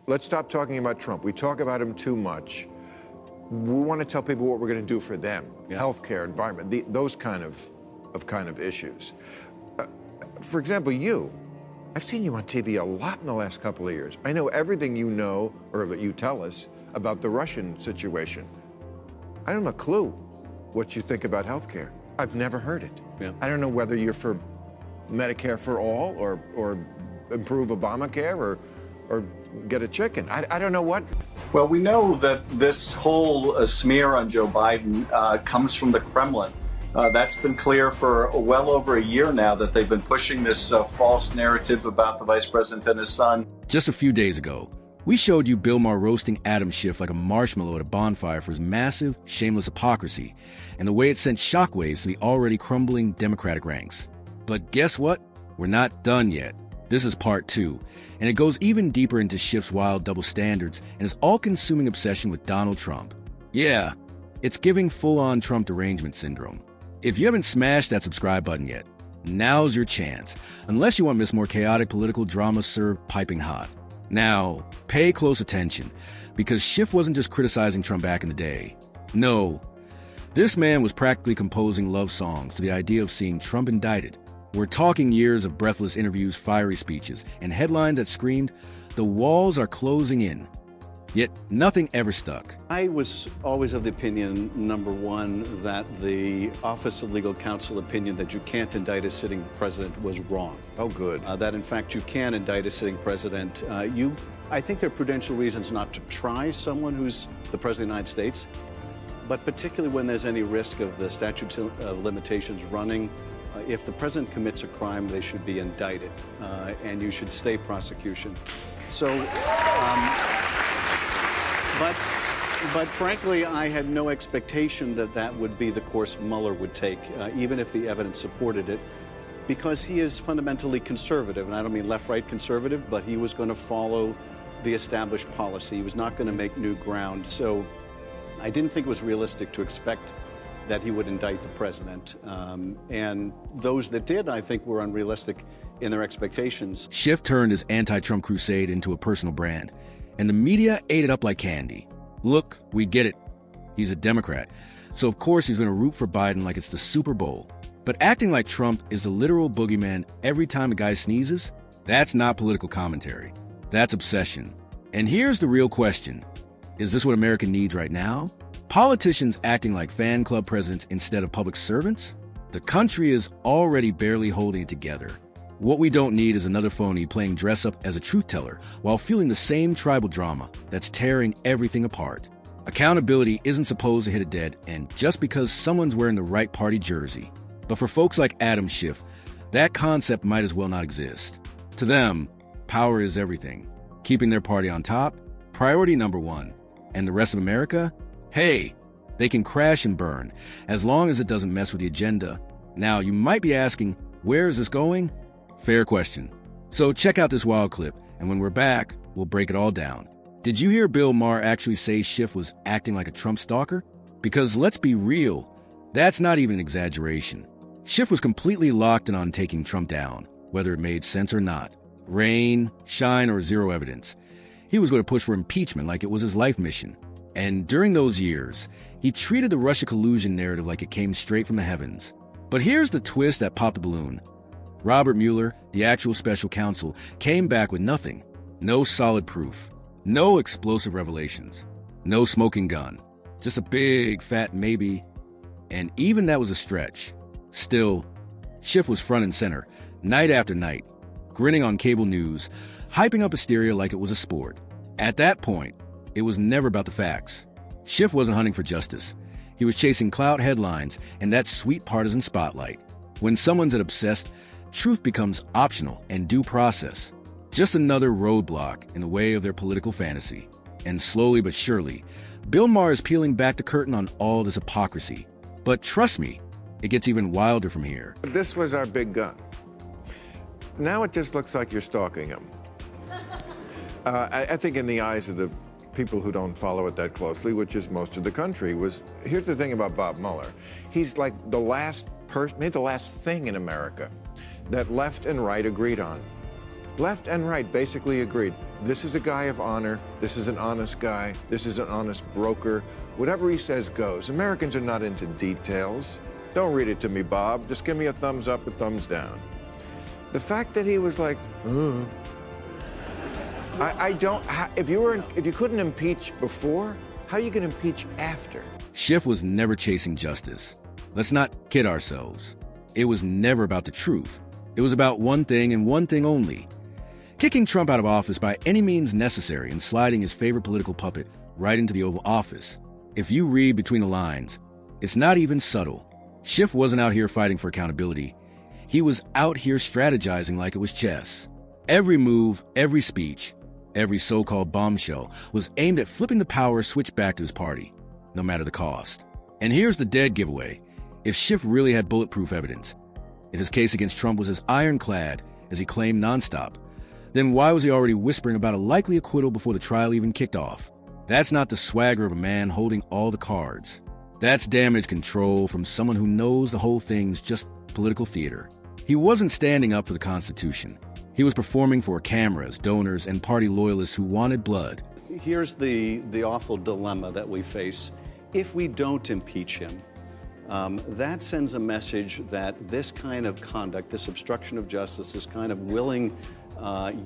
let's stop talking about Trump. We talk about him too much. We want to tell people what we're going to do for them. Yeah. Healthcare, environment, those kind of issues. For example, I've seen you on TV a lot in the last couple of years. I know everything you know, or that you tell us, about the Russian situation. I don't have a clue what you think about healthcare. I've never heard it. Yeah. I don't know whether you're for Medicare for all, or improve Obamacare, or get a chicken. I don't know what. Well, we know that this whole smear on Joe Biden comes from the Kremlin. That's been clear for well over a year now, that they've been pushing this false narrative about the vice president and his son. Just a few days ago, we showed you Bill Maher roasting Adam Schiff like a marshmallow at a bonfire for his massive, shameless hypocrisy and the way it sent shockwaves to the already crumbling Democratic ranks. But guess what? We're not done yet. This is part 2, and it goes even deeper into Schiff's wild double standards and his all-consuming obsession with Donald Trump. Yeah, it's giving full-on Trump derangement syndrome. If you haven't smashed that subscribe button yet, now's your chance, unless you want to miss more chaotic political drama served piping hot. Now, pay close attention, because Schiff wasn't just criticizing Trump back in the day. No, this man was practically composing love songs to the idea of seeing Trump indicted. We're talking years of breathless interviews, fiery speeches, and headlines that screamed, "The walls are closing in." Yet nothing ever stuck. I was always of the opinion, number one, that the Office of Legal Counsel opinion that you can't indict a sitting president was wrong. Oh, good. That, in fact, you can indict a sitting president. I think there are prudential reasons not to try someone who's the President of the United States, but particularly when there's any risk of the statute of limitations running. If the president commits a crime, they should be indicted, and you should stay prosecution. So, but frankly, I had no expectation that that would be the course Mueller would take, even if the evidence supported it, because he is fundamentally conservative, and I don't mean left-right conservative, but he was going to follow the established policy. He was not going to make new ground. So I didn't think it was realistic to expect that he would indict the president. And those that did, I think, were unrealistic in their expectations. Schiff turned his anti-Trump crusade into a personal brand, and the media ate it up like candy. Look, we get it. He's a Democrat, so of course he's going to root for Biden like it's the Super Bowl. But acting like Trump is the literal boogeyman every time a guy sneezes, that's not political commentary. That's obsession. And here's the real question. Is this what America needs right now? Politicians acting like fan club presidents instead of public servants? The country is already barely holding it together. What we don't need is another phony playing dress-up as a truth-teller while fueling the same tribal drama that's tearing everything apart. Accountability isn't supposed to hit a dead end just because someone's wearing the right party jersey. But for folks like Adam Schiff, that concept might as well not exist. To them, power is everything. Keeping their party on top, priority number one. And the rest of America? Hey, they can crash and burn, as long as it doesn't mess with the agenda. Now, you might be asking, where is this going? Fair question. So check out this wild clip, and when we're back, we'll break it all down. Did you hear Bill Maher actually say Schiff was acting like a Trump stalker? Because let's be real, that's not even an exaggeration. Schiff was completely locked in on taking Trump down, whether it made sense or not. Rain, shine, or zero evidence. He was going to push for impeachment like it was his life mission. And during those years, he treated the Russia collusion narrative like it came straight from the heavens. But here's the twist that popped the balloon. Robert Mueller, the actual special counsel, came back with nothing. No solid proof. No explosive revelations. No smoking gun. Just a big, fat maybe. And even that was a stretch. Still, Schiff was front and center, night after night, grinning on cable news, hyping up hysteria like it was a sport. At that point, it was never about the facts. Schiff wasn't hunting for justice. He was chasing clout headlines and that sweet partisan spotlight. When someone's obsessed, truth becomes optional and due process. Just another roadblock in the way of their political fantasy. And slowly but surely, Bill Maher is peeling back the curtain on all this hypocrisy. But trust me, it gets even wilder from here. This was our big gun. Now it just looks like you're stalking him. I think in the eyes of the people who don't follow it that closely, which is most of the country, here's the thing about Bob Mueller. He's like the last person, maybe the last thing in America that left and right agreed on. Left and right basically agreed. this is a guy of honor, this is an honest guy, this is an honest broker. Whatever he says goes. Americans are not into details. Don't read it to me, Bob. Just give me a thumbs up, a thumbs down. The fact that he was like, I don't, if you couldn't impeach before, how are you going to impeach after? Schiff was never chasing justice. Let's not kid ourselves. It was never about the truth. It was about one thing and one thing only: kicking Trump out of office by any means necessary and sliding his favorite political puppet right into the Oval Office. If you read between the lines, it's not even subtle. Schiff wasn't out here fighting for accountability. He was out here strategizing like it was chess. Every move, every speech, every so-called bombshell was aimed at flipping the power switch back to his party, no matter the cost. And here's the dead giveaway. If Schiff really had bulletproof evidence, if his case against Trump was as ironclad as he claimed nonstop, then why was he already whispering about a likely acquittal before the trial even kicked off? That's not the swagger of a man holding all the cards. That's damage control from someone who knows the whole thing's just political theater. He wasn't standing up for the Constitution. He was performing for cameras, donors, and party loyalists who wanted blood. Here's the awful dilemma that we face. If we don't impeach him, that sends a message that this kind of conduct, this obstruction of justice, this kind of willing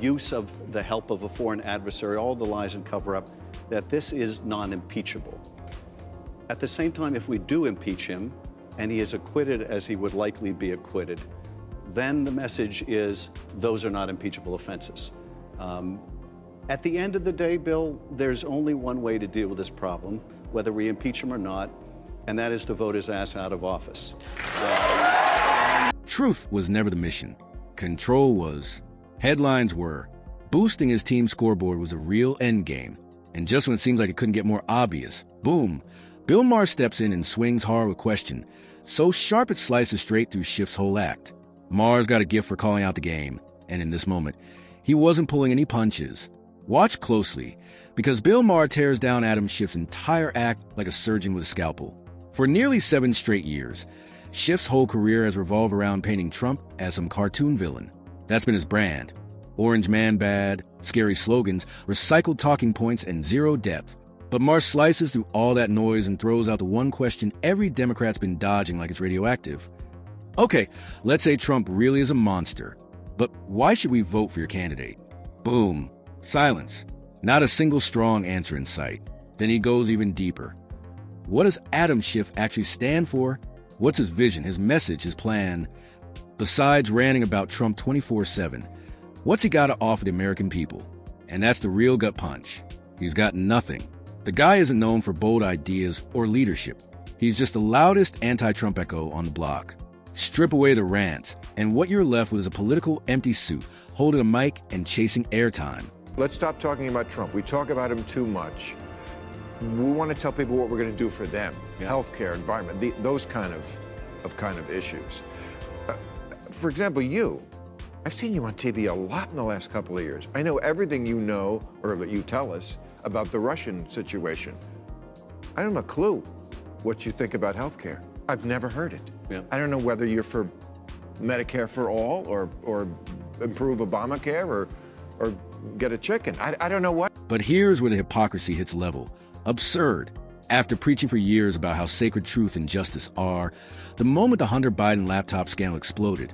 use of the help of a foreign adversary, all the lies and cover-up, that this is non-impeachable. At the same time, if we do impeach him, and he is acquitted as he would likely be acquitted, then the message is those are not impeachable offenses. At the end of the day, Bill, there's only one way to deal with this problem, whether we impeach him or not, and that is to vote his ass out of office. Truth was never the mission. Control was. Headlines were. Boosting his team's scoreboard was a real endgame. And just when it seems like it couldn't get more obvious, boom, Bill Maher steps in and swings hard with a question, so sharp it slices straight through Schiff's whole act. Maher's got a gift for calling out the game, and in this moment, he wasn't pulling any punches. Watch closely, because Bill Maher tears down Adam Schiff's entire act like a surgeon with a scalpel. For nearly 7 straight years, Schiff's whole career has revolved around painting Trump as some cartoon villain. That's been his brand. Orange man bad, scary slogans, recycled talking points, and zero depth. But Maher slices through all that noise and throws out the one question every Democrat's been dodging like it's radioactive. Okay, let's say Trump really is a monster, but why should we vote for your candidate? Boom. Silence. Not a single strong answer in sight. Then he goes even deeper. What does Adam Schiff actually stand for? What's his vision, his message, his plan? Besides ranting about Trump 24/7, what's he got to offer the American people? And that's the real gut punch. He's got nothing. The guy isn't known for bold ideas or leadership. He's just the loudest anti-Trump echo on the block. Strip away the rants, and what you're left with is a political empty suit, holding a mic and chasing airtime. Let's stop talking about Trump. We talk about him too much. We want to tell people what we're going to do for them. Yeah. Healthcare, environment, those kind of issues. For example, I've seen you on TV a lot in the last couple of years. I know everything you know, or that you tell us, about the Russian situation. I don't have a clue what you think about healthcare. I've never heard it. Yeah. I don't know whether you're for Medicare for all, or improve Obamacare, or get a chicken. I don't know what. But here's where the hypocrisy hits level. Absurd. After preaching for years about how sacred truth and justice are, the moment the Hunter Biden laptop scandal exploded,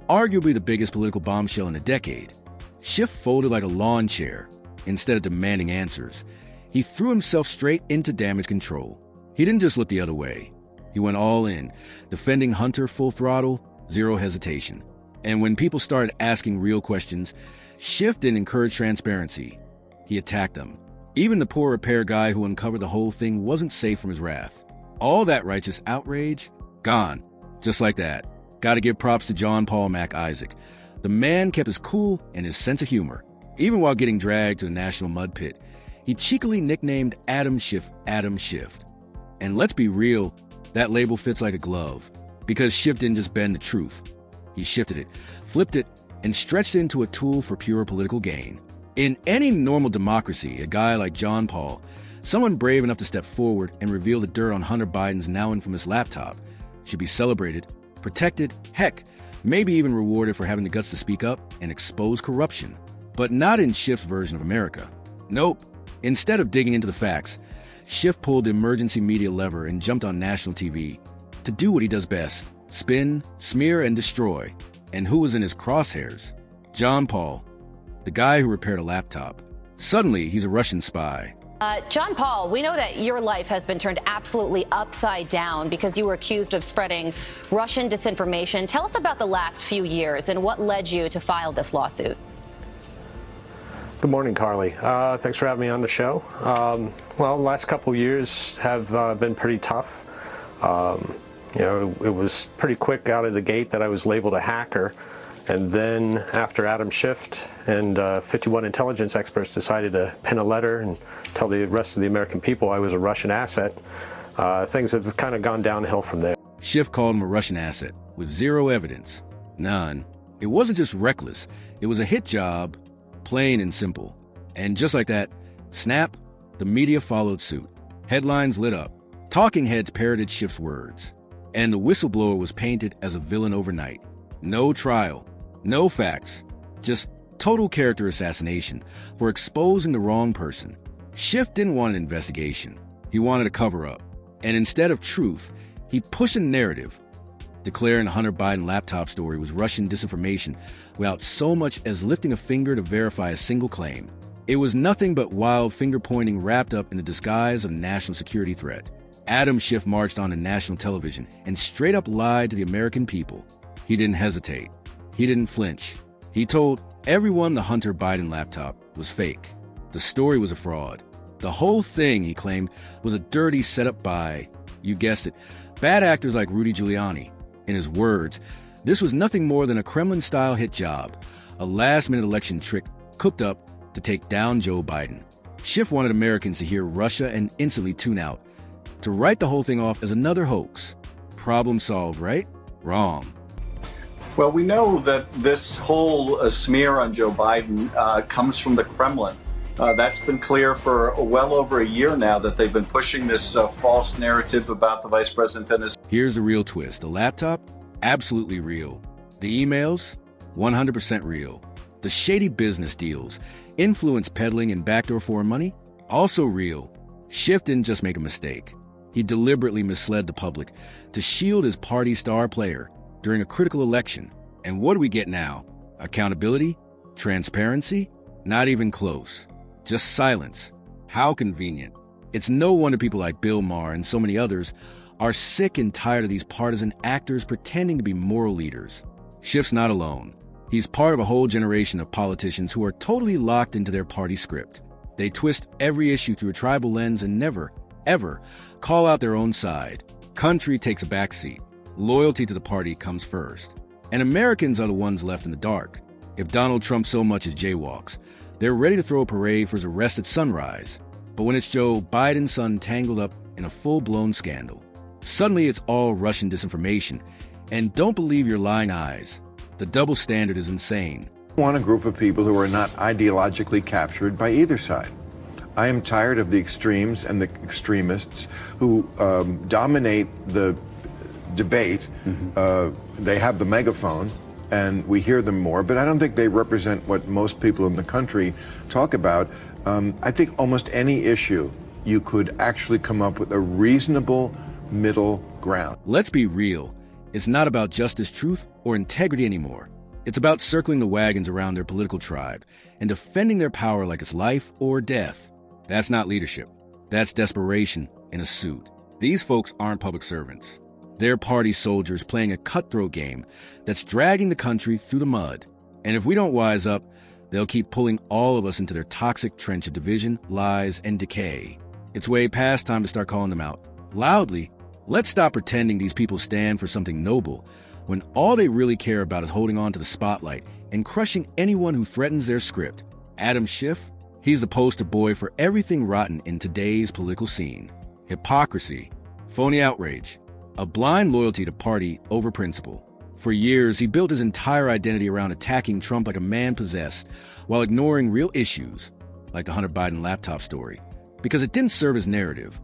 arguably the biggest political bombshell in a decade, Schiff folded like a lawn chair. Instead of demanding answers, he threw himself straight into damage control. He didn't just look the other way. He went all in, defending Hunter full throttle, zero hesitation. And when people started asking real questions, Schiff didn't encourage transparency. He attacked them. Even the poor repair guy who uncovered the whole thing wasn't safe from his wrath. All that righteous outrage, gone. Just like that. Gotta give props to John Paul Mac Isaac. The man kept his cool and his sense of humor. Even while getting dragged to the national mud pit, he cheekily nicknamed Adam Schiff Adam Schiff. And let's be real, that label fits like a glove. Because Schiff didn't just bend the truth. He shifted it, flipped it, and stretched it into a tool for pure political gain. In any normal democracy, a guy like John Paul, someone brave enough to step forward and reveal the dirt on Hunter Biden's now infamous laptop, should be celebrated, protected, heck, maybe even rewarded for having the guts to speak up and expose corruption. But not in Schiff's version of America. Nope. Instead of digging into the facts, Schiff pulled the emergency media lever and jumped on national TV to do what he does best: spin, smear, and destroy. And who was in his crosshairs? John Paul, the guy who repaired a laptop. Suddenly, he's a Russian spy. John Paul, we know that your life has been turned absolutely upside down because you were accused of spreading Russian disinformation. Tell us about the last few years and what led you to file this lawsuit. Good morning, Carly. Thanks for having me on the show. Well, the last couple of years have been pretty tough. It was pretty quick out of the gate that I was labeled a hacker. And then after Adam Schiff and 51 intelligence experts decided to pen a letter and tell the rest of the American people I was a Russian asset, things have kind of gone downhill from there. Schiff called him a Russian asset with zero evidence. None. It wasn't just reckless. It was a hit job, plain and simple. And just like that, snap, the media followed suit. Headlines lit up. Talking heads parroted Schiff's words. And the whistleblower was painted as a villain overnight. No trial. No facts, just total character assassination for exposing the wrong person. Schiff didn't want an investigation. He wanted a cover-up. And instead of truth, he pushed a narrative, declaring the Hunter Biden laptop story was Russian disinformation without so much as lifting a finger to verify a single claim. It was nothing but wild finger-pointing wrapped up in the disguise of a national security threat. Adam Schiff marched onto national television and straight up lied to the American people. He didn't hesitate. He didn't flinch. He told everyone the Hunter Biden laptop was fake. The story was a fraud. The whole thing, he claimed, was a dirty setup by, you guessed it, bad actors like Rudy Giuliani. In his words, this was nothing more than a Kremlin-style hit job, a last-minute election trick cooked up to take down Joe Biden. Schiff wanted Americans to hear Russia and instantly tune out, to write the whole thing off as another hoax. Problem solved, right? Wrong. Well, we know that this whole smear on Joe Biden comes from the Kremlin. That's been clear for well over a year now that they've been pushing this false narrative about the vice president and his... Here's the real twist. The laptop? Absolutely real. The emails? 100% real. The shady business deals, influence peddling and backdoor foreign money? Also real. Schiff didn't just make a mistake. He deliberately misled the public to shield his party star player during a critical election. And what do we get now? Accountability? Transparency? Not even close. Just silence. How convenient. It's no wonder people like Bill Maher and so many others are sick and tired of these partisan actors pretending to be moral leaders. Schiff's not alone. He's part of a whole generation of politicians who are totally locked into their party script. They twist every issue through a tribal lens and never, ever call out their own side. Country takes a backseat. Loyalty to the party comes first. And Americans are the ones left in the dark. If Donald Trump so much as jaywalks, they're ready to throw a parade for his arrest at sunrise. But when it's Joe Biden's son tangled up in a full-blown scandal, suddenly it's all Russian disinformation. And don't believe your lying eyes. The double standard is insane. I want a group of people who are not ideologically captured by either side. I am tired of the extremes and the extremists who dominate the debate. They have the megaphone and we hear them more, but I don't think they represent what most people in the country talk about. I think almost any issue you could actually come up with a reasonable middle ground. Let's be real. It's not about justice, truth, or integrity anymore. It's about circling the wagons around their political tribe and defending their power like it's life or death. That's not leadership. That's desperation in a suit. These folks aren't public servants. They're party soldiers playing a cutthroat game that's dragging the country through the mud. And if we don't wise up, they'll keep pulling all of us into their toxic trench of division, lies, and decay. It's way past time to start calling them out. Loudly, let's stop pretending these people stand for something noble when all they really care about is holding on to the spotlight and crushing anyone who threatens their script. Adam Schiff? He's the poster boy for everything rotten in today's political scene. Hypocrisy, phony outrage, a blind loyalty to party over principle. For years, he built his entire identity around attacking Trump like a man possessed, while ignoring real issues, like the Hunter Biden laptop story, because it didn't serve his narrative.